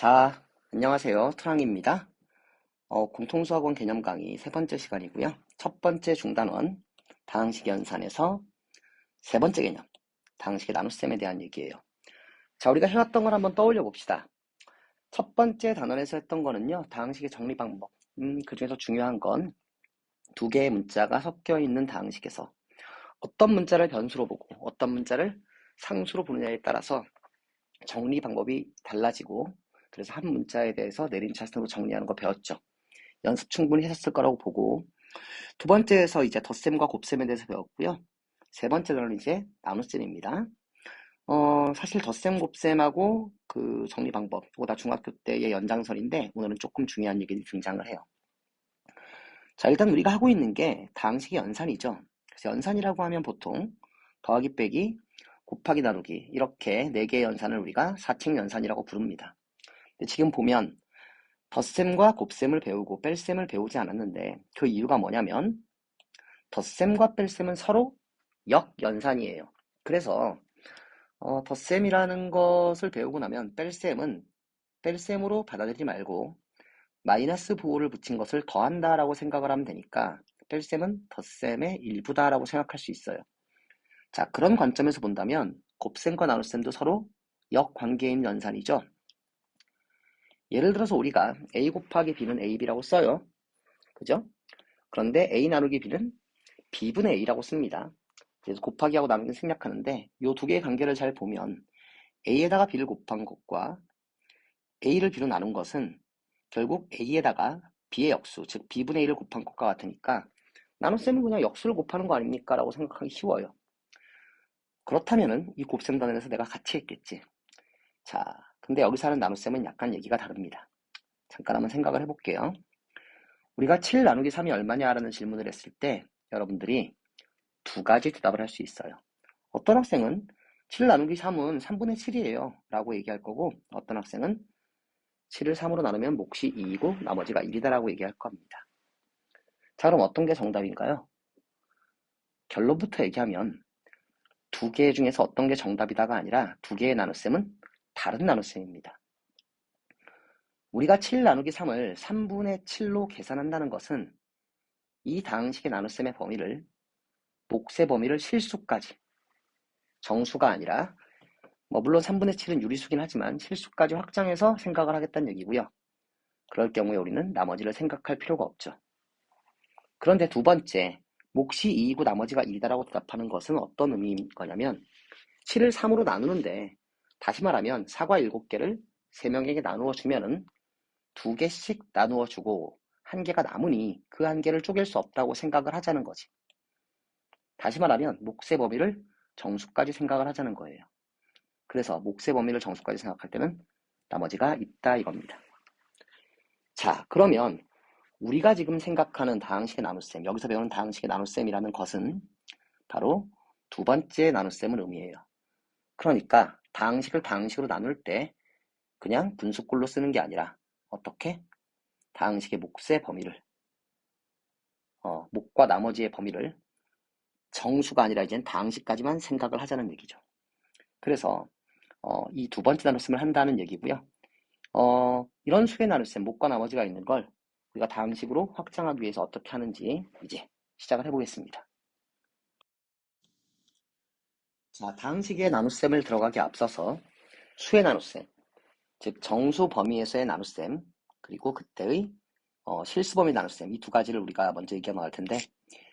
자, 안녕하세요. 트랑입니다. 공통수학원 개념 강의 세 번째 시간이고요. 첫 번째 중단원, 다항식 연산에서 세 번째 개념, 다항식의 나눗셈에 대한 얘기예요. 자, 우리가 해왔던 걸 한번 떠올려 봅시다. 첫 번째 단원에서 했던 거는요, 다항식의 정리 방법. 그 중에서 중요한 건 두 개의 문자가 섞여 있는 다항식에서 어떤 문자를 변수로 보고 어떤 문자를 상수로 보느냐에 따라서 정리 방법이 달라지고, 그래서 한 문자에 대해서 내림차순으로 정리하는 거 배웠죠. 연습 충분히 하셨을 거라고 보고, 두 번째에서 이제 덧셈과 곱셈에 대해서 배웠고요. 세 번째는 이제 나눗셈입니다. 사실 덧셈, 곱셈하고 그 정리 방법, 그거 다 중학교 때의 연장선인데 오늘은 조금 중요한 얘기들이 등장을 해요. 자, 일단 우리가 하고 있는 게 다항식의 연산이죠. 그래서 연산이라고 하면 보통 더하기 빼기, 곱하기 나누기 이렇게 네 개의 연산을 우리가 사칙 연산이라고 부릅니다. 근데 지금 보면 덧셈과 곱셈을 배우고 뺄셈을 배우지 않았는데 그 이유가 뭐냐면 덧셈과 뺄셈은 서로 역연산이에요. 그래서 덧셈이라는 것을 배우고 나면 뺄셈은 뺄셈으로 받아들이지 말고 마이너스 부호를 붙인 것을 더한다라고 생각을 하면 되니까 뺄셈은 덧셈의 일부다라고 생각할 수 있어요. 자, 그런 관점에서 본다면 곱셈과 나눗셈도 서로 역관계인 연산이죠. 예를 들어서 우리가 a 곱하기 b는 ab라고 써요. 그죠? 그런데 a 나누기 b는 b분의 a라고 씁니다. 그래서 곱하기하고 나누기 생략하는데 이 두 개의 관계를 잘 보면 a에다가 b를 곱한 것과 a를 b로 나눈 것은 결국 a에다가 b의 역수, 즉 b분의 1을 곱한 것과 같으니까 나눗셈은 그냥 역수를 곱하는 거 아닙니까? 라고 생각하기 쉬워요. 그렇다면은 이 곱셈 단원에서 내가 같이 했겠지. 자, 근데 여기서 하는 나눗셈은 약간 얘기가 다릅니다. 잠깐 한번 생각을 해볼게요. 우리가 7 나누기 3이 얼마냐라는 질문을 했을 때 여러분들이 두 가지 대답을 할 수 있어요. 어떤 학생은 7 나누기 3은 3분의 7이에요 라고 얘기할 거고, 어떤 학생은 7을 3으로 나누면 몫이 2이고 나머지가 1이다 라고 얘기할 겁니다. 자, 그럼 어떤 게 정답인가요? 결론부터 얘기하면 두 개 중에서 어떤 게 정답이다가 아니라 두 개의 나눗셈은 다른 나눗셈입니다. 우리가 7 나누기 3을 3분의 7로 계산한다는 것은 이 다항식의 나눗셈의 범위를, 몫의 범위를 실수까지, 정수가 아니라 물론 3분의 7은 유리수긴 하지만 실수까지 확장해서 생각을 하겠다는 얘기고요. 그럴 경우에 우리는 나머지를 생각할 필요가 없죠. 그런데 두 번째, 몫이 2이고 나머지가 1이다라고 대답하는 것은 어떤 의미인 거냐면 7을 3으로 나누는데, 다시 말하면 사과 7개를 3명에게 나누어 주면은 2개씩 나누어 주고 1개가 남으니 그 1개를 쪼갤 수 없다고 생각을 하자는 거지. 다시 말하면 몫의 범위를 정수까지 생각을 하자는 거예요. 그래서 몫의 범위를 정수까지 생각할 때는 나머지가 있다 이겁니다. 자, 그러면 우리가 지금 생각하는 다항식의 나눗셈, 여기서 배우는 다항식의 나눗셈이라는 것은 바로 두 번째 나눗셈을 의미해요. 그러니까 다항식을 다항식으로 나눌 때 그냥 분수꼴로 쓰는 게 아니라 어떻게? 다항식의 몫의 범위를, 몫과 나머지의 범위를 정수가 아니라 이젠 다항식까지만 생각을 하자는 얘기죠. 그래서 이 두 번째 나눗셈을 한다는 얘기고요. 이런 수의 나눗셈, 몫과 나머지가 있는 걸 우리가 다항식으로 확장하기 위해서 어떻게 하는지 이제 시작을 해보겠습니다. 자, 다항식의 나눗셈을 들어가기 앞서서 수의 나눗셈, 즉 정수 범위에서의 나눗셈, 그리고 그때의 실수 범위 나눗셈, 이 두 가지를 우리가 먼저 얘기해 나갈 텐데,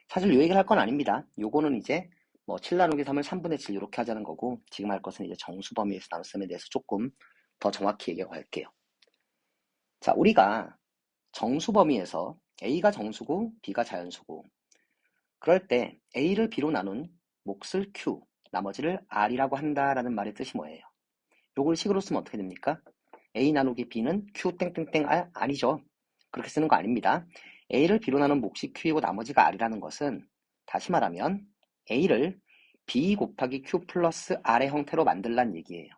사실 요 얘기를 할 건 아닙니다. 요거는 이제 7 나누기 3을 3분의 7 이렇게 하자는 거고, 지금 할 것은 이제 정수 범위에서 나눗셈에 대해서 조금 더 정확히 얘기하고 할게요. 자, 우리가 정수 범위에서 A가 정수고 B가 자연수고, 그럴 때 A를 B로 나눈 몫을 Q, 나머지를 R이라고 한다라는 말의 뜻이 뭐예요? 요걸 식으로 쓰면 어떻게 됩니까? A 나누기 B는 Q 땡땡땡 R, R이죠. 그렇게 쓰는 거 아닙니다. A를 B로 나눈 몫이 Q이고 나머지가 R이라는 것은 다시 말하면 A를 B 곱하기 Q 플러스 R의 형태로 만들란 얘기예요.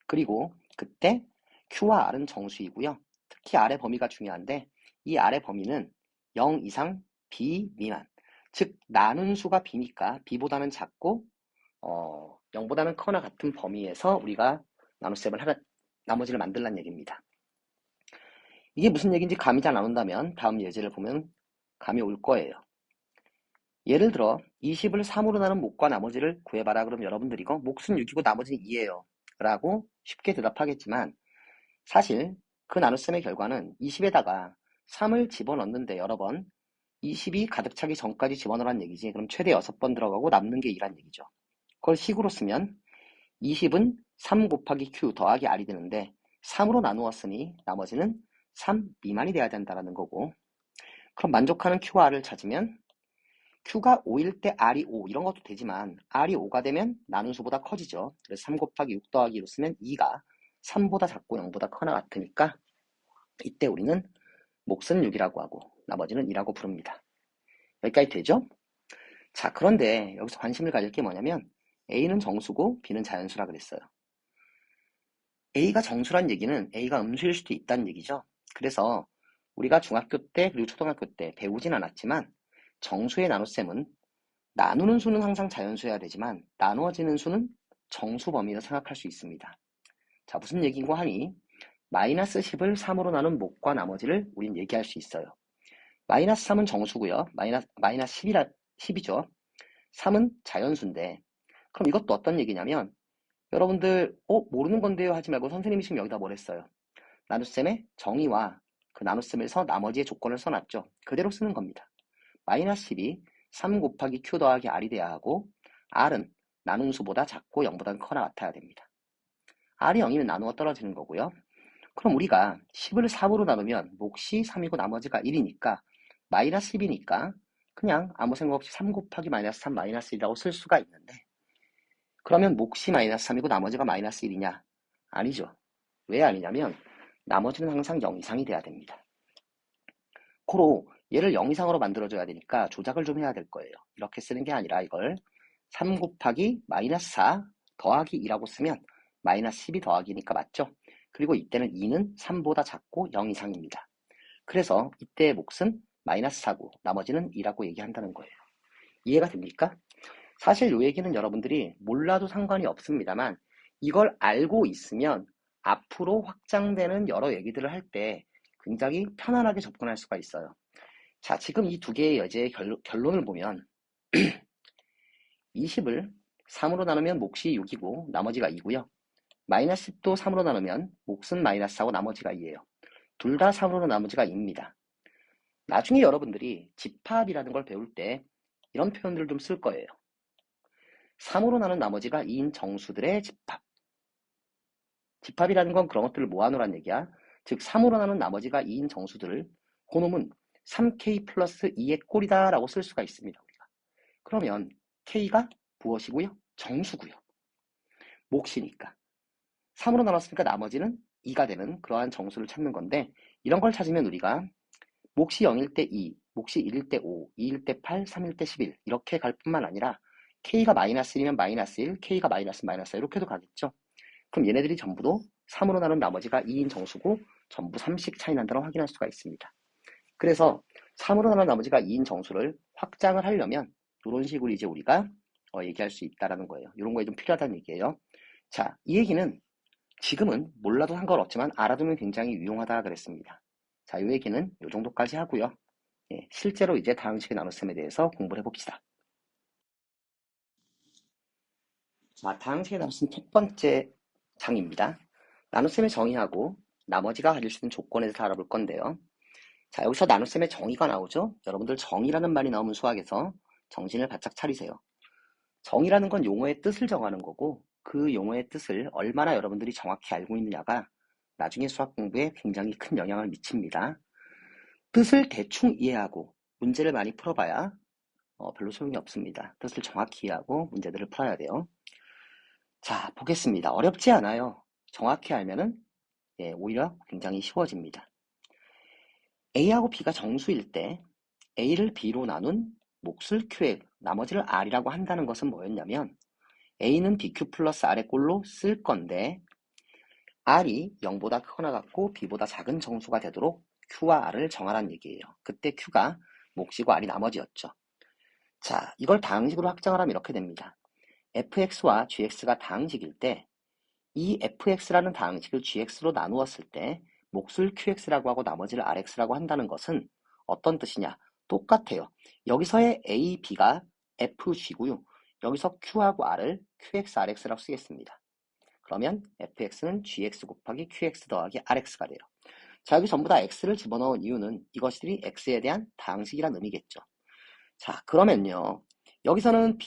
그리고 그때 Q와 R은 정수이고요. 특히 R의 범위가 중요한데 이 R의 범위는 0 이상 B 미만, 즉 나눈 수가 B니까 B보다는 작고 0보다는 커나 같은 범위에서 우리가 나눗셈을 나머지를 만들란 얘기입니다. 이게 무슨 얘기인지 감이 잘 안 온다면 다음 예제를 보면 감이 올 거예요. 예를 들어 20을 3으로 나눈 목과 나머지를 구해봐라. 그럼 여러분들이 이거 몫은 6이고 나머지는 2예요 라고 쉽게 대답하겠지만, 사실 그 나눗셈의 결과는 20에다가 3을 집어넣는데 여러 번 20이 가득 차기 전까지 집어넣으란 얘기지. 그럼 최대 6번 들어가고 남는 게 2란 얘기죠. 그걸 식으로 쓰면 20은 3 곱하기 q 더하기 r이 되는데 3으로 나누었으니 나머지는 3 미만이 돼야 된다는 거고, 그럼 만족하는 q와 r을 찾으면 q가 5일 때 r이 5 이런 것도 되지만 r이 5가 되면 나눈 수보다 커지죠. 그래서 3 곱하기 6 더하기 2로 쓰면 2가 3보다 작고 0보다 커나 같으니까 이때 우리는 몫은 6이라고 하고 나머지는 2라고 부릅니다. 여기까지 되죠? 자, 그런데 여기서 관심을 가질 게 뭐냐면 A는 정수고 B는 자연수라 그랬어요. A가 정수란 얘기는 A가 음수일 수도 있다는 얘기죠. 그래서 우리가 중학교 때 그리고 초등학교 때 배우진 않았지만 정수의 나눗셈은 나누는 수는 항상 자연수여야 되지만 나누어지는 수는 정수 범위로 생각할 수 있습니다. 자, 무슨 얘기인고 하니 마이너스 10을 3으로 나눈 몫과 나머지를 우린 얘기할 수 있어요. 마이너스 3은 정수고요. 마이너스 10이죠. 3은 자연수인데, 그럼 이것도 어떤 얘기냐면 여러분들 모르는 건데요 하지 말고 선생님이 지금 여기다 뭘 했어요? 나눗셈의 정의와 그 나눗셈에서 나머지의 조건을 써놨죠. 그대로 쓰는 겁니다. 마이너스 10이 3 곱하기 q 더하기 r이 돼야 하고 r은 나눈 수보다 작고 0보다 커나 같아야 됩니다. r이 0이면 나누어 떨어지는 거고요. 그럼 우리가 10을 3으로 나누면 몫이 3이고 나머지가 1이니까 마이너스 10이니까 그냥 아무 생각 없이 3 곱하기 마이너스 3 마이너스 1이라고 쓸 수가 있는데, 그러면 몫이 마이너스 3이고 나머지가 마이너스 1이냐? 아니죠. 왜 아니냐면 나머지는 항상 0 이상이 돼야 됩니다. 코로 얘를 0 이상으로 만들어줘야 되니까 조작을 좀 해야 될 거예요. 이렇게 쓰는 게 아니라 이걸 3 곱하기 마이너스 4 더하기 2라고 쓰면 마이너스 12 더하기니까 맞죠? 그리고 이때는 2는 3보다 작고 0 이상입니다. 그래서 이때의 몫은 마이너스 4고 나머지는 2라고 얘기한다는 거예요. 이해가 됩니까? 사실 이 얘기는 여러분들이 몰라도 상관이 없습니다만 이걸 알고 있으면 앞으로 확장되는 여러 얘기들을 할 때 굉장히 편안하게 접근할 수가 있어요. 자, 지금 이 두 개의 여제의 결론을 보면 20을 3으로 나누면 몫이 6이고 나머지가 2고요. 마이너스 10도 3으로 나누면 몫은 마이너스 4고 나머지가 2예요. 둘 다 3으로 나머지가 2입니다. 나중에 여러분들이 집합이라는 걸 배울 때 이런 표현들을 좀 쓸 거예요. 3으로 나눈 나머지가 2인 정수들의 집합. 집합이라는 건 그런 것들을 모아놓으란 얘기야. 즉 3으로 나눈 나머지가 2인 정수들을 그놈은 3k 플러스 2의 꼴이다 라고 쓸 수가 있습니다. 우리가. 그러면 k가 무엇이고요? 정수고요. 몫이니까. 3으로 나눴으니까 나머지는 2가 되는 그러한 정수를 찾는 건데, 이런 걸 찾으면 우리가 몫이 0일 때 2, 몫이 1일 때 5, 2일 때 8, 3일 때 11 이렇게 갈 뿐만 아니라 k가 마이너스 1이면 마이너스 1, k가 마이너스 4 이렇게도 가겠죠. 그럼 얘네들이 전부도 3으로 나눈 나머지가 2인 정수고 전부 3씩 차이 난다고 확인할 수가 있습니다. 그래서 3으로 나눈 나머지가 2인 정수를 확장을 하려면 이런 식으로 이제 우리가 얘기할 수 있다라는 거예요. 이런 거에 좀 필요하다는 얘기예요. 자, 이 얘기는 지금은 몰라도 상관없지만 알아두면 굉장히 유용하다 그랬습니다. 자, 이 얘기는 이 정도까지 하고요. 예, 실제로 이제 다항식의 나눗셈에 대해서 공부를 해봅시다. 자, 다항식의 나눗셈 첫 번째 장입니다. 나눗셈의 정의하고 나머지가 가질 수 있는 조건에 대해서 알아볼 건데요. 자, 여기서 나눗셈의 정의가 나오죠. 여러분들 정의라는 말이 나오면 수학에서 정신을 바짝 차리세요. 정의라는 건 용어의 뜻을 정하는 거고 그 용어의 뜻을 얼마나 여러분들이 정확히 알고 있느냐가 나중에 수학 공부에 굉장히 큰 영향을 미칩니다. 뜻을 대충 이해하고 문제를 많이 풀어봐야 별로 소용이 없습니다. 뜻을 정확히 이해하고 문제들을 풀어야 돼요. 자, 보겠습니다. 어렵지 않아요. 정확히 알면은 오히려 굉장히 쉬워집니다. A하고 B가 정수일 때 A를 B로 나눈 몫을 Q에 나머지를 R이라고 한다는 것은 뭐였냐면 A는 BQ 플러스 R의 꼴로 쓸 건데 R이 0보다 크거나 같고 B보다 작은 정수가 되도록 Q와 R을 정하라는 얘기예요. 그때 Q가 몫이고 R이 나머지였죠. 자, 이걸 다항식으로 확장을 하면 이렇게 됩니다. fx와 gx가 다항식일 때 이 fx라는 다항식을 gx로 나누었을 때 몫을 qx라고 하고 나머지를 rx라고 한다는 것은 어떤 뜻이냐? 똑같아요. 여기서의 a, b가 fg고요. 여기서 q하고 r을 qx, rx라고 쓰겠습니다. 그러면 fx는 gx 곱하기 qx 더하기 rx가 돼요. 자, 여기 전부 다 x를 집어넣은 이유는 이것들이 x에 대한 다항식이란 의미겠죠. 자, 그러면요. 여기서는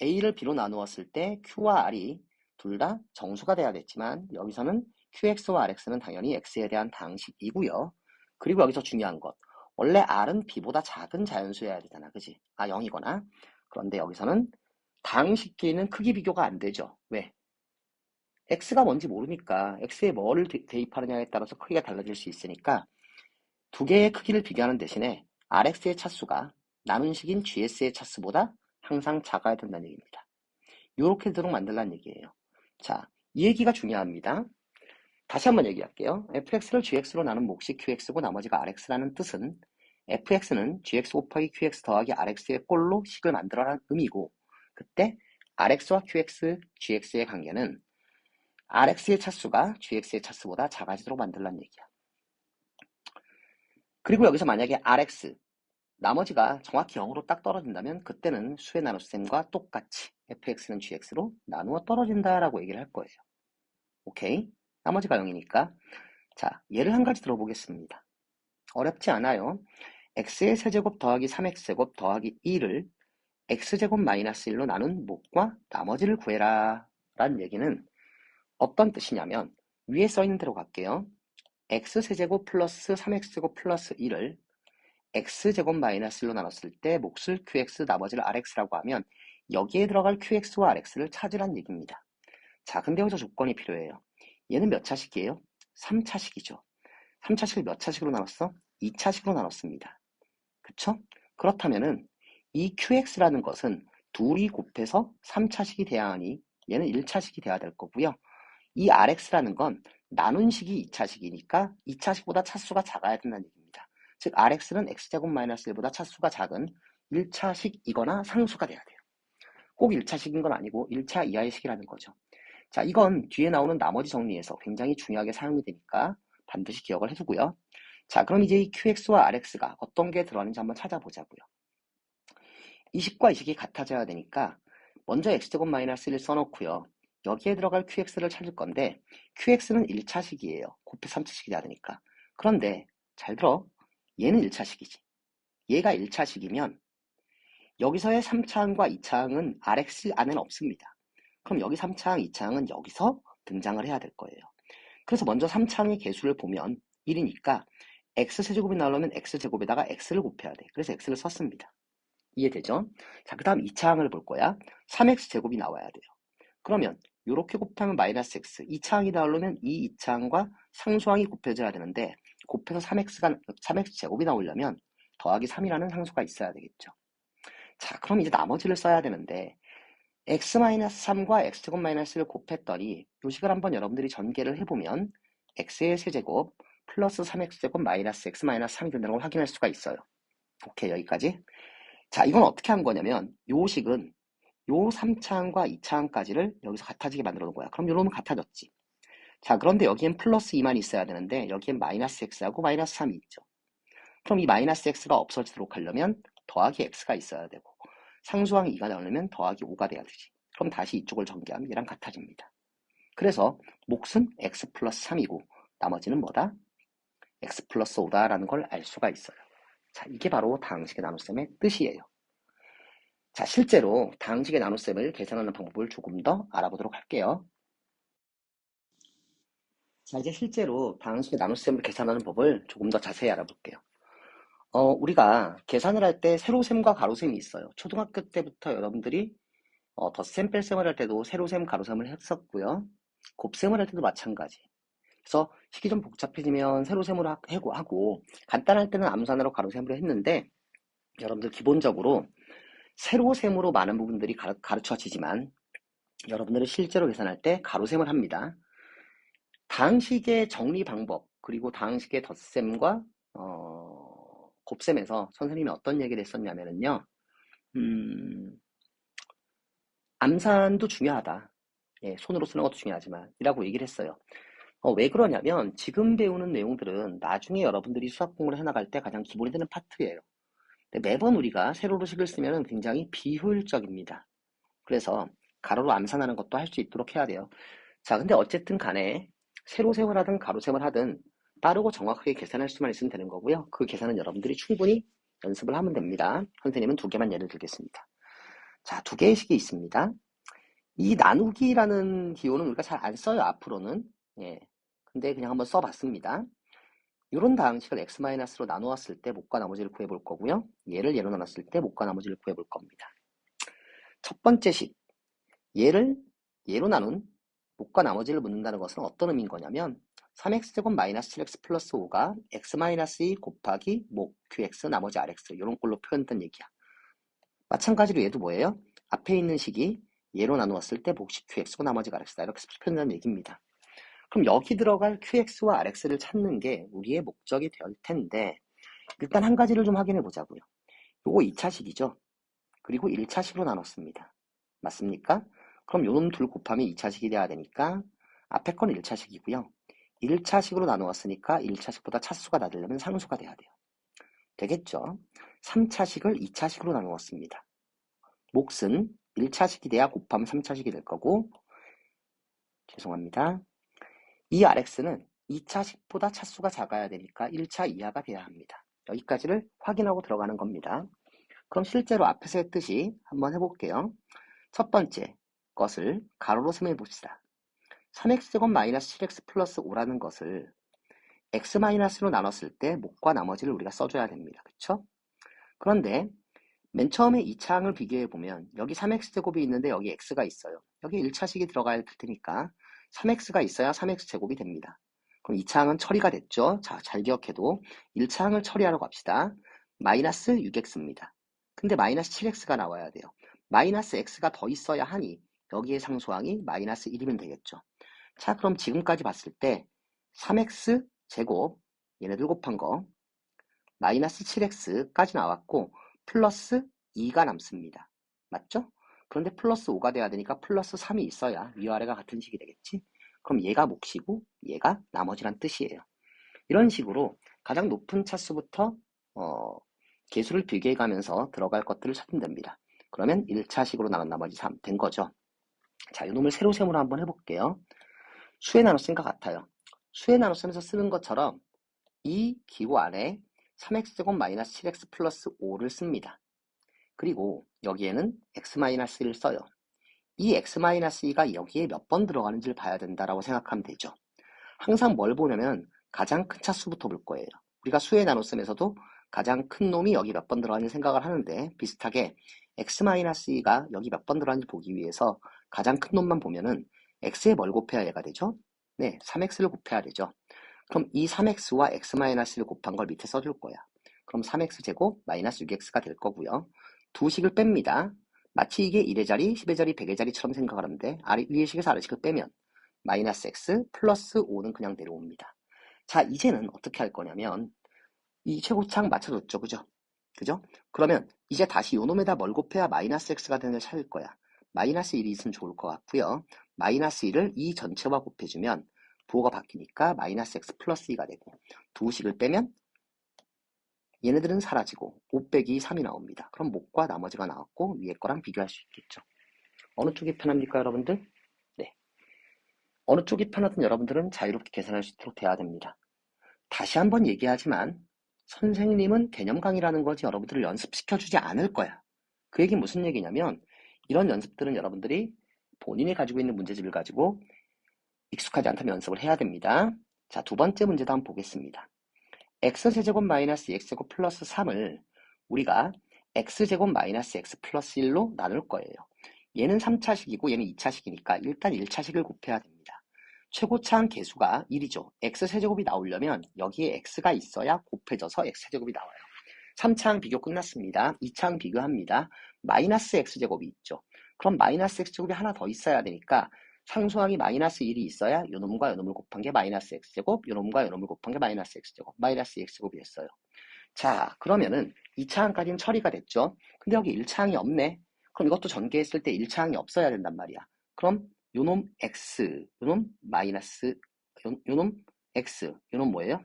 a를 b로 나누었을 때 q와 r이 둘 다 정수가 돼야 됐지만 여기서는 qx와 rx는 당연히 x에 대한 다항식이고요. 그리고 여기서 중요한 것. 원래 r은 b보다 작은 자연수여야 되잖아. 그지? 0이거나. 그런데 여기서는 다항식끼리는 크기 비교가 안 되죠. 왜? x가 뭔지 모르니까 x에 뭐를 대입하느냐에 따라서 크기가 달라질 수 있으니까 두 개의 크기를 비교하는 대신에 rx의 차수가 나눈 식인 gs의 차수보다 항상 작아야 된다는 얘기입니다. 이렇게 되도록 만들라는 얘기예요. 자, 이 얘기가 중요합니다. 다시 한번 얘기할게요. fx를 gx로 나눈 몫이 qx고 나머지가 rx라는 뜻은 fx는 gx 곱하기 qx 더하기 rx의 꼴로 식을 만들어라는 의미고 그때 rx와 qx, gx의 관계는 rx의 차수가 gx의 차수보다 작아지도록 만들라는 얘기야. 그리고 여기서 만약에 rx, 나머지가 정확히 0으로 딱 떨어진다면 그때는 수의 나눗셈과 똑같이 fx는 gx로 나누어 떨어진다라고 얘기를 할 거예요. 오케이? 나머지가 0이니까. 자, 예를 한 가지 들어보겠습니다. 어렵지 않아요. x의 세제곱 더하기 3x제곱 더하기 2를 x제곱 마이너스 1로 나눈 몫과 나머지를 구해라 라는 얘기는 어떤 뜻이냐면 위에 써있는 대로 갈게요. x세제곱 플러스 3x제곱 플러스 1을 x제곱 마이너스 1로 나눴을 때 몫을 qx 나머지를 rx라고 하면 여기에 들어갈 qx와 rx를 찾으란 얘기입니다. 자, 근데 여기서 조건이 필요해요. 얘는 몇 차식이에요? 3차식이죠. 3차식을 몇 차식으로 나눴어? 2차식으로 나눴습니다. 그쵸? 그렇다면은 이 qx라는 것은 둘이 곱해서 3차식이 돼야 하니 얘는 1차식이 돼야 될 거고요. 이 rx라는 건 나눈 식이 2차식이니까 2차식보다 차수가 작아야 된다는 얘기입니다. 즉 rx는 x제곱 마이너스 1보다 차수가 작은 1차식이거나 상수가 돼야 돼요. 꼭 1차식인 건 아니고 1차 이하의 식이라는 거죠. 자, 이건 뒤에 나오는 나머지 정리에서 굉장히 중요하게 사용이 되니까 반드시 기억을 해두고요. 자, 그럼 이제 이 qx와 rx가 어떤 게 들어가는지 한번 찾아보자고요. 이 식과 이 식이 같아져야 되니까 먼저 x제곱 마이너스 1 써놓고요. 여기에 들어갈 qx를 찾을 건데 qx는 1차식이에요. 곱해 3차식이 돼야 되니까. 그런데 잘 들어. 얘는 1차식이지. 얘가 1차식이면 여기서의 3차항과 2차항은 rx 안에는 없습니다. 그럼 여기 3차항, 2차항은 여기서 등장을 해야 될 거예요. 그래서 먼저 3차항의 개수를 보면 1이니까 x세제곱이 나오려면 x제곱에다가 x를 곱해야 돼. 그래서 x를 썼습니다. 이해되죠? 자, 그 다음 2차항을 볼 거야. 3x제곱이 나와야 돼요. 그러면 이렇게 곱하면 마이너스 x, 2차항이 나오려면 이 2차항과 상수항이 곱해져야 되는데 곱해서 3x제곱이 나오려면 더하기 3이라는 상수가 있어야 되겠죠. 자, 그럼 이제 나머지를 써야 되는데 x-3과 x제곱 마이너스를 곱했더니 이 식을 한번 여러분들이 전개를 해보면 x의 세제곱 플러스 3x제곱 마이너스 x 마이너스 3이 된다는 걸 확인할 수가 있어요. 오케이, 여기까지. 자, 이건 어떻게 한 거냐면 요 식은 요 3차항과 2차항까지를 여기서 같아지게 만들어 놓은 거야. 그럼 요놈은 같아졌지. 자, 그런데 여기엔 플러스 2만 있어야 되는데 여기엔 마이너스 x하고 마이너스 3이 있죠. 그럼 이 마이너스 x가 없어지도록 하려면 더하기 x가 있어야 되고 상수항 2가 나오려면 더하기 5가 돼야 되지. 그럼 다시 이쪽을 전개하면 얘랑 같아집니다. 그래서 몫은 x 플러스 3이고 나머지는 뭐다? x 플러스 5다라는 걸 알 수가 있어요. 자, 이게 바로 다항식의 나눗셈의 뜻이에요. 자, 실제로 다항식의 나눗셈을 계산하는 방법을 조금 더 알아보도록 할게요. 자, 이제 실제로 다항식의 나눗셈을 계산하는 법을 조금 더 자세히 알아볼게요. 우리가 계산을 할 때 세로셈과 가로셈이 있어요. 초등학교 때부터 여러분들이 덧셈, 뺄셈을 할 때도 세로셈, 가로셈을 했었고요. 곱셈을 할 때도 마찬가지. 그래서 식이 좀 복잡해지면 세로셈으로 하고 간단할 때는 암산으로 가로셈으로 했는데 여러분들 기본적으로 세로셈으로 많은 부분들이 가르쳐지지만 여러분들은 실제로 계산할 때 가로셈을 합니다. 다항식의 정리 방법 그리고 다항식의 덧셈과 곱셈에서 선생님이 어떤 얘기를 했었냐면요. 암산도 중요하다. 예, 손으로 쓰는 것도 중요하지만 이라고 얘기를 했어요. 왜 그러냐면 지금 배우는 내용들은 나중에 여러분들이 수학 공부를 해나갈 때 가장 기본이 되는 파트예요. 근데 매번 우리가 세로로 식을 쓰면 굉장히 비효율적입니다. 그래서 가로로 암산하는 것도 할 수 있도록 해야 돼요. 자, 근데 어쨌든 간에 세로셈을 하든 가로셈을 하든 빠르고 정확하게 계산할 수만 있으면 되는 거고요. 그 계산은 여러분들이 충분히 연습을 하면 됩니다. 선생님은 두 개만 예를 들겠습니다. 자, 두 개의 식이 있습니다. 이 나누기라는 기호는 우리가 잘 안 써요, 앞으로는. 예. 근데 그냥 한번 써봤습니다. 이런 다항식을 x-로 나누었을 때 목과 나머지를 구해볼 거고요. 얘를 예로 나눴을 때 목과 나머지를 구해볼 겁니다. 첫 번째 식, 얘를 예로 나눈 목과 나머지를 묻는다는 것은 어떤 의미인 거냐면 3x제곱 마이너스 7x 플러스 5가 x-2 곱하기 목 qx 나머지 rx 이런 꼴로 표현된 얘기야. 마찬가지로 얘도 뭐예요? 앞에 있는 식이 예로 나누었을 때 목식 qx고 나머지가 rx다 이렇게 표현된 얘기입니다. 그럼 여기 들어갈 qx와 rx를 찾는 게 우리의 목적이 될 텐데 일단 한 가지를 좀 확인해 보자고요. 요거 2차식이죠. 그리고 1차식으로 나눴습니다. 맞습니까? 그럼 요놈 둘 곱하면 2차식이 돼야 되니까 앞에 건 1차식이고요. 1차식으로 나누었으니까 1차식보다 차수가 낮으려면 상수가 돼야 돼요. 되겠죠? 3차식을 2차식으로 나누었습니다. 몫은 1차식이 돼야 곱하면 3차식이 될 거고 죄송합니다. 이 rx는 2차식보다 차수가 작아야 되니까 1차 이하가 돼야 합니다. 여기까지를 확인하고 들어가는 겁니다. 그럼 실제로 앞에서 했듯이 한번 해볼게요. 첫 번째 것을 가로로 셈해 봅시다. 3x제곱 마이너스 7x 플러스 5라는 것을 x-로 나눴을 때 목과 나머지를 우리가 써줘야 됩니다. 그쵸? 그런데 맨 처음에 2차항을 비교해 보면 여기 3x제곱이 있는데 여기 x가 있어요. 여기 1차식이 들어가야 될 테니까 3x가 있어야 3x제곱이 됩니다. 그럼 2차항은 처리가 됐죠? 자, 잘 기억해도 1차항을 처리하려고 합시다. 마이너스 6x입니다. 근데 마이너스 7x가 나와야 돼요. 마이너스 x가 더 있어야 하니 여기에 상수항이 마이너스 1이면 되겠죠. 자, 그럼 지금까지 봤을 때 3x 제곱 얘네들 곱한 거 마이너스 7x까지 나왔고 플러스 2가 남습니다. 맞죠? 그런데 플러스 5가 돼야 되니까 플러스 3이 있어야 위아래가 같은 식이 되겠지? 그럼 얘가 몫이고 얘가 나머지란 뜻이에요. 이런 식으로 가장 높은 차수부터 개수를 비교해 가면서 들어갈 것들을 찾으면 됩니다. 그러면 1차식으로 나눈 나머지 3 된 거죠. 자, 이놈을 세로셈으로 한번 해볼게요. 수의 나눗셈과 같아요. 수의 나눗셈에서 쓰는 것처럼 이 기호 안에 3x제곱 마이너스 7x 플러스 5를 씁니다. 그리고 여기에는 x-1을 써요. 이 x-2가 여기에 몇 번 들어가는지를 봐야 된다라고 생각하면 되죠. 항상 뭘 보냐면 가장 큰 차수부터 볼 거예요. 우리가 수의 나눗셈에서도 가장 큰 놈이 여기 몇 번 들어가는지 생각을 하는데 비슷하게 x-2가 여기 몇 번 들어가는지 보기 위해서 가장 큰 놈만 보면은 x에 뭘 곱해야 얘가 되죠? 네, 3x를 곱해야 되죠. 그럼 이 3x와 x-를 곱한 걸 밑에 써줄 거야. 그럼 3x제곱 마이너스 6x가 될 거고요. 두 식을 뺍니다. 마치 이게 1의 자리, 10의 자리, 100의 자리처럼 생각을 하는데 위의 식에서 아래 식을 빼면 마이너스 x 플러스 5는 그냥 내려옵니다. 자, 이제는 어떻게 할 거냐면 이 최고창 맞춰줬죠. 그죠? 그죠? 그러면 이제 다시 요놈에다 뭘 곱해야 마이너스 x가 되는지 찾을 거야. 마이너스 1이 있으면 좋을 것 같고요. 마이너스 1을 이 전체와 곱해주면 부호가 바뀌니까 마이너스 x 플러스 2가 되고 두 식을 빼면 얘네들은 사라지고 5 빼기 3이 나옵니다. 그럼 목과 나머지가 나왔고 위에 거랑 비교할 수 있겠죠. 어느 쪽이 편합니까 여러분들? 네. 어느 쪽이 편하든 여러분들은 자유롭게 계산할 수 있도록 돼야 됩니다. 다시 한번 얘기하지만 선생님은 개념 강의라는 거지 여러분들을 연습시켜주지 않을 거야. 그 얘기는 무슨 얘기냐면 이런 연습들은 여러분들이 본인이 가지고 있는 문제집을 가지고 익숙하지 않다면 연습을 해야 됩니다. 자, 두 번째 문제도 한번 보겠습니다. x제곱 마이너스 x제곱 플러스 3을 우리가 x제곱 마이너스 x 플러스 1로 나눌 거예요. 얘는 3차식이고 얘는 2차식이니까 일단 1차식을 곱해야 됩니다. 최고차항 개수가 1이죠. x세제곱이 나오려면 여기에 x가 있어야 곱해져서 x세제곱이 나와요. 3차항 비교 끝났습니다. 2차항 비교합니다. 마이너스 x제곱이 있죠. 그럼 마이너스 x제곱이 하나 더 있어야 되니까 상수항이 마이너스 1이 있어야 요놈과 요놈을 곱한 게 마이너스 x제곱, 요놈과 요놈을 곱한 게 마이너스 x제곱, 마이너스 x제곱이 됐어요. 자, 그러면은 2차항까지는 처리가 됐죠. 근데 여기 1차항이 없네. 그럼 이것도 전개했을 때 1차항이 없어야 된단 말이야. 그럼 요놈 x, 요놈 마이너스, 요놈 x, 요놈 뭐예요?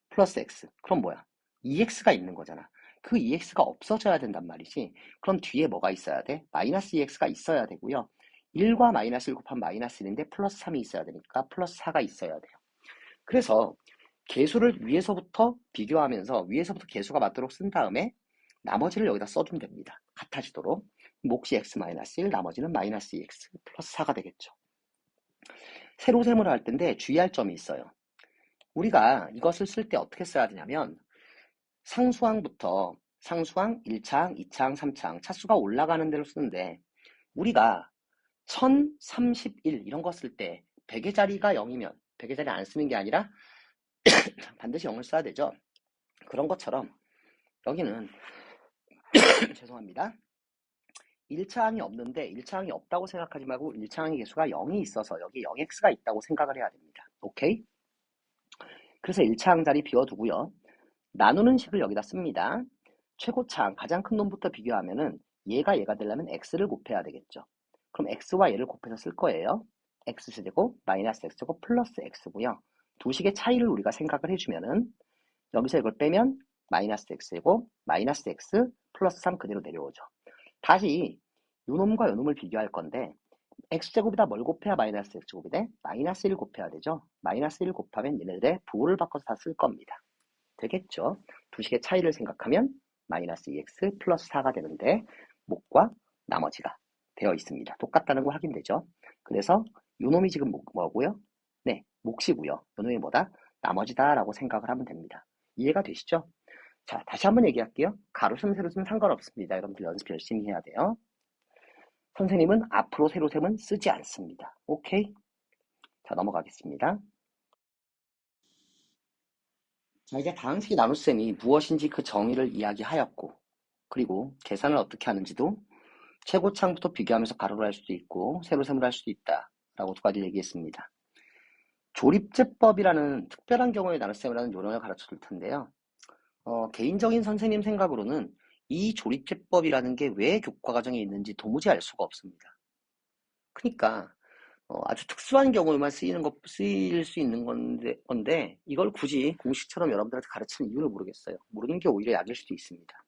플러스 x. 그럼 뭐야? EX가 있는 거잖아. 그 EX가 없어져야 된단 말이지. 그럼 뒤에 뭐가 있어야 돼? 마이너스 EX가 있어야 되고요. 1과 마이너스 1 곱하면 마이너스 1인데 플러스 3이 있어야 되니까 플러스 4가 있어야 돼요. 그래서 개수를 위에서부터 비교하면서 위에서부터 개수가 맞도록 쓴 다음에 나머지를 여기다 써주면 됩니다. 같아지도록. 몫이 x-1, 나머지는 마이너스 2x 플러스 4가 되겠죠. 세로셈을 할 텐데 주의할 점이 있어요. 우리가 이것을 쓸 때 어떻게 써야 되냐면 상수항부터 상수항 1차항, 2차항, 3차항 차수가 올라가는 대로 쓰는데 우리가 1031 이런 거 쓸 때 100의 자리가 0이면 100의 자리 안 쓰는 게 아니라 반드시 0을 써야 되죠. 그런 것처럼 여기는 죄송합니다. 1차항이 없는데 1차항이 없다고 생각하지 말고 1차항의 개수가 0이 있어서 여기 0x가 있다고 생각을 해야 됩니다. 오케이? 그래서 1차항 자리 비워두고요. 나누는 식을 여기다 씁니다. 최고차항 가장 큰 놈부터 비교하면은 얘가 되려면 x를 곱해야 되겠죠. 그럼 x와 얘를 곱해서 쓸 거예요. x제곱 마이너스 x제곱 플러스 x고요. 두 식의 차이를 우리가 생각을 해주면은 여기서 이걸 빼면 마이너스 x제곱 마이너스 x 플러스 3 그대로 내려오죠. 다시 요놈과 요놈을 비교할 건데 x제곱이다 뭘 곱해야 마이너스 x제곱이 돼? 마이너스 1 곱해야 되죠. 마이너스 1 곱하면 얘네들의 부호를 바꿔서 다 쓸 겁니다. 되겠죠. 두 식의 차이를 생각하면 마이너스 2x 플러스 4가 되는데 몫과 나머지가 되어 있습니다. 똑같다는 거 확인되죠. 그래서 요놈이 지금 뭐고요? 네, 몫이고요. 요놈이 뭐다? 나머지다 라고 생각을 하면 됩니다. 이해가 되시죠? 자, 다시 한번 얘기할게요. 가로셈, 세로셈 상관없습니다. 여러분들 연습 열심히 해야 돼요. 선생님은 앞으로 세로셈은 쓰지 않습니다. 오케이? 자, 넘어가겠습니다. 자, 이제 다항식의 나눗셈이 무엇인지 그 정의를 이야기하였고, 그리고 계산을 어떻게 하는지도 최고차항부터 비교하면서 가로로 할 수도 있고 세로셈으로 할 수도 있다라고 두 가지 얘기했습니다. 조립제법이라는 특별한 경우에 나눗셈이라는 요령을 가르쳐 줄 텐데요. 개인적인 선생님 생각으로는 이 조립제법이라는 게 왜 교과과정에 있는지 도무지 알 수가 없습니다. 그러니까 아주 특수한 경우에만 쓰일 수 있는 건데 이걸 굳이 공식처럼 여러분들한테 가르치는 이유를 모르겠어요. 모르는 게 오히려 약일 수도 있습니다.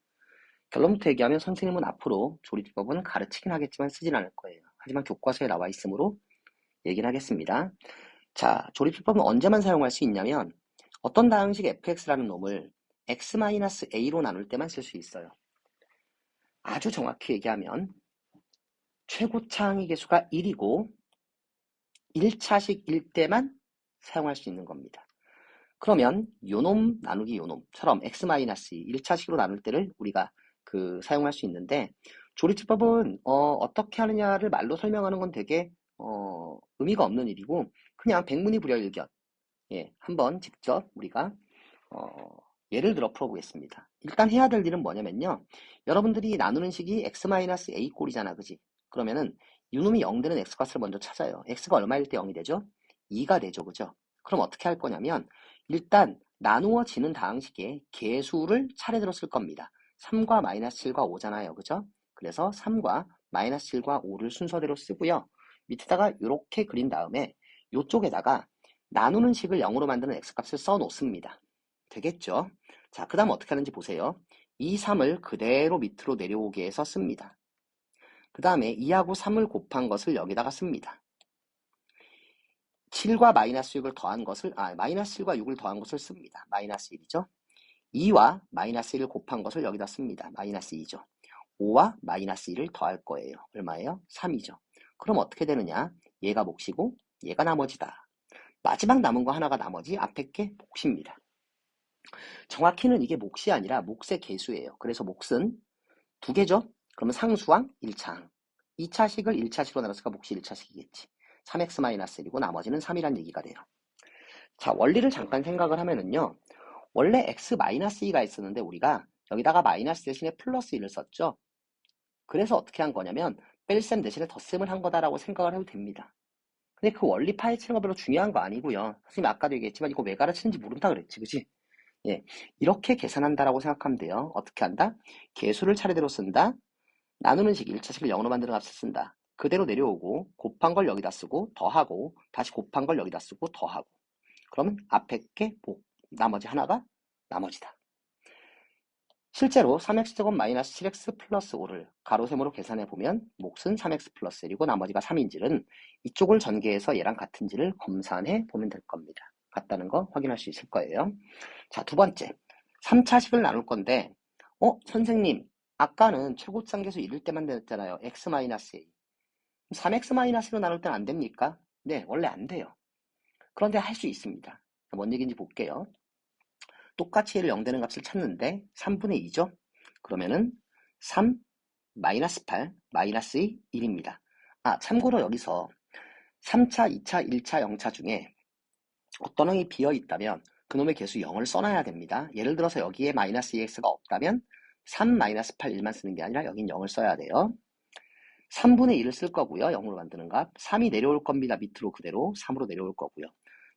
결론부터 얘기하면 선생님은 앞으로 조립법은 가르치긴 하겠지만 쓰진 않을 거예요. 하지만 교과서에 나와 있으므로 얘기를 하겠습니다. 자, 조립법은 언제만 사용할 수 있냐면 어떤 다항식 fx라는 놈을 x-a로 나눌 때만 쓸 수 있어요. 아주 정확히 얘기하면 최고차항의 개수가 1이고 1차식일 때만 사용할 수 있는 겁니다. 그러면 요놈 나누기 요놈처럼 x-2 1차식으로 나눌 때를 우리가 사용할 수 있는데 조립제법은 어떻게 하느냐를 말로 설명하는 건 되게 의미가 없는 일이고 그냥 백문이불여일견 한번 직접 우리가 예를 들어 풀어보겠습니다. 일단 해야 될 일은 뭐냐면요. 여러분들이 나누는 식이 x-a 꼴이잖아. 그지? 그러면은 요놈이 0 되는 x값을 먼저 찾아요. x가 얼마일 때 0이 되죠? 2가 되죠. 그죠? 그럼 어떻게 할 거냐면 일단 나누어지는 다항식의 개수를 차례대로 쓸 겁니다. 3과 마이너스 7과 5잖아요. 그죠? 그래서 3과 마이너스 7과 5를 순서대로 쓰고요. 밑에다가 이렇게 그린 다음에 이쪽에다가 나누는 식을 0으로 만드는 x값을 써 놓습니다. 되겠죠? 자, 그 다음 어떻게 하는지 보세요. 이 3을 그대로 밑으로 내려오게 해서 씁니다. 그 다음에 2하고 3을 곱한 것을 여기다가 씁니다. 7과 마이너스 6을 더한 것을, 마이너스 7과 6을 더한 것을 씁니다. 마이너스 1이죠. 2와 마이너스 1을 곱한 것을 여기다 씁니다. 마이너스 2죠. 5와 마이너스 1을 더할 거예요. 얼마예요? 3이죠. 그럼 어떻게 되느냐? 얘가 몫이고 얘가 나머지다. 마지막 남은 거 하나가 나머지, 앞에 게 몫입니다. 정확히는 이게 몫이 아니라 몫의 개수예요. 그래서 몫은 두 개죠? 그러면 상수항 1차항. 2차식을 1차식으로 나눴으니까 몫이 1차식이겠지. 3x-1이고 나머지는 3이란 얘기가 돼요. 자, 원리를 잠깐 생각을 하면은요. 원래 x-2가 있었는데 우리가 여기다가 마이너스 대신에 플러스 1을 썼죠. 그래서 어떻게 한 거냐면 뺄셈 대신에 덧셈을 한 거다라고 생각을 해도 됩니다. 근데 그 원리 파헤치는 거 별로 중요한 거 아니고요. 선생님 아까도 얘기했지만 이거 왜 가르치는지 모른다 그랬지, 그치? 예, 이렇게 계산한다라고 생각하면 돼요. 어떻게 한다? 개수를 차례대로 쓴다. 나누는 식 1차식을 0으로 만드는 값을 쓴다. 그대로 내려오고 곱한 걸 여기다 쓰고 더하고 다시 곱한 걸 여기다 쓰고 더하고 그러면 앞에 게 복, 나머지 하나가 나머지다. 실제로 3x제곱 마이너스 7x 플러스 5를 가로 세모로 계산해 보면 몫은 3x 플러스 1이고 나머지가 3인지는 이쪽을 전개해서 얘랑 같은지를 검산해 보면 될 겁니다. 같다는 거 확인할 수 있을 거예요. 자, 두 번째 3차식을 나눌 건데 선생님 아까는 최고상계수 1일 때만 됐잖아요. x-a 3x-1로 나눌 때는 안 됩니까? 네, 원래 안 돼요. 그런데 할 수 있습니다. 뭔 얘기인지 볼게요. 똑같이 얘를 0 되는 값을 찾는데 3분의 2죠? 그러면은 3 마이너스 8 마이너스 2 1입니다. 참고로 여기서 3차, 2차, 1차, 0차 중에 어떤 항이 비어 있다면 그놈의 개수 0을 써놔야 됩니다. 예를 들어서 여기에 마이너스 2x가 없다면 3 마이너스 8 1만 쓰는 게 아니라 여긴 0을 써야 돼요. 3분의 1을 쓸 거고요. 0으로 만드는 값. 3이 내려올 겁니다. 밑으로 그대로 3으로 내려올 거고요.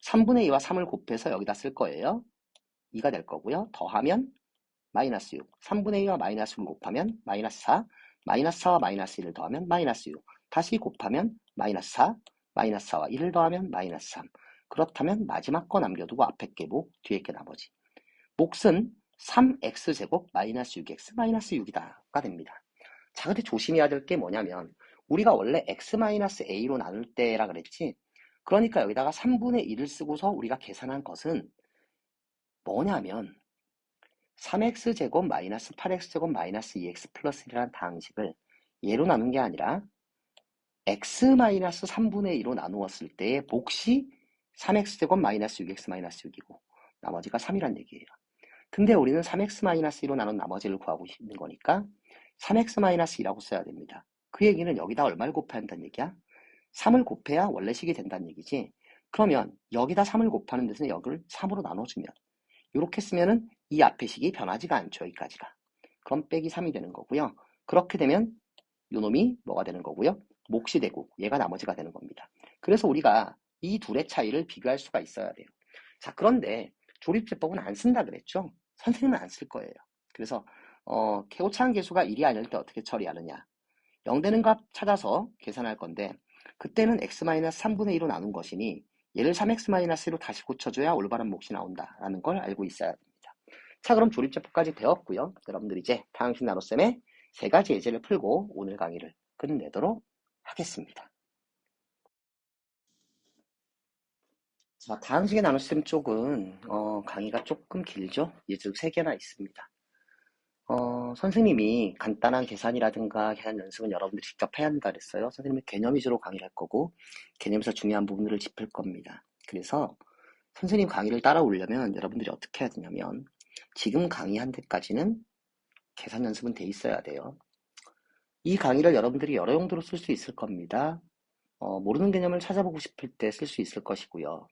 3분의 2와 3을 곱해서 여기다 쓸 거예요. 2가 될 거고요. 더하면 마이너스 6. 3분의 2와 마이너스 6을 곱하면 마이너스 4. 마이너스 4와 마이너스 1을 더하면 마이너스 6. 다시 곱하면 마이너스 4. 마이너스 4와 1을 더하면 마이너스 3. 그렇다면 마지막 거 남겨두고 앞에 게 목, 뒤에 게 나머지. 몫은 3x제곱 마이너스 6x 마이너스 6이다가 됩니다. 자, 근데 조심해야 될 게 뭐냐면 우리가 원래 x-a로 나눌 때라 그랬지. 그러니까 여기다가 3분의 1을 쓰고서 우리가 계산한 것은 뭐냐면 3x제곱 마이너스 8x제곱 마이너스 2x 플러스 1이라는 다항식을 얘로 나눈 게 아니라 x 3분의 2로 나누었을 때의 몫이 3x제곱 마이너스 6x 마이너스 6이고 나머지가 3이란 얘기예요. 근데 우리는 3x-2로 나눈 나머지를 구하고 있는 거니까 3x-2라고 써야 됩니다. 그 얘기는 여기다 얼마를 곱해야 한다는 얘기야? 3을 곱해야 원래 식이 된다는 얘기지. 그러면 여기다 3을 곱하는 데서 여기를 3으로 나눠주면 이렇게 쓰면은 이 앞의 식이 변하지가 않죠. 여기까지가. 그럼 빼기 3이 되는 거고요. 그렇게 되면 요놈이 뭐가 되는 거고요. 몫이 되고 얘가 나머지가 되는 겁니다. 그래서 우리가 이 둘의 차이를 비교할 수가 있어야 돼요. 자, 그런데 조립제법은 안 쓴다 그랬죠? 선생님은 안 쓸 거예요. 그래서 오차한 계수가 1이 아닐 때 어떻게 처리하느냐. 0 되는 값 찾아서 계산할 건데 그때는 x-3분의 2로 나눈 것이니 얘를 3x-1로 다시 고쳐줘야 올바른 몫이 나온다라는 걸 알고 있어야 됩니다. 자, 그럼 조립제법까지 배웠고요. 여러분들 이제 다항식 나눗셈의 세 가지 예제를 풀고 오늘 강의를 끝내도록 하겠습니다. 자, 다항식의 나눗셈 쪽은 강의가 조금 길죠? 예제 3개나 있습니다. 선생님이 간단한 계산이라든가 계산 연습은 여러분들이 직접 해야 한다 그랬어요. 선생님은 개념 위주로 강의를 할 거고 개념에서 중요한 부분들을 짚을 겁니다. 그래서 선생님 강의를 따라오려면 여러분들이 어떻게 해야 되냐면 지금 강의한 데까지는 계산 연습은 돼 있어야 돼요. 이 강의를 여러분들이 여러 용도로 쓸 수 있을 겁니다. 모르는 개념을 찾아보고 싶을 때 쓸 수 있을 것이고요.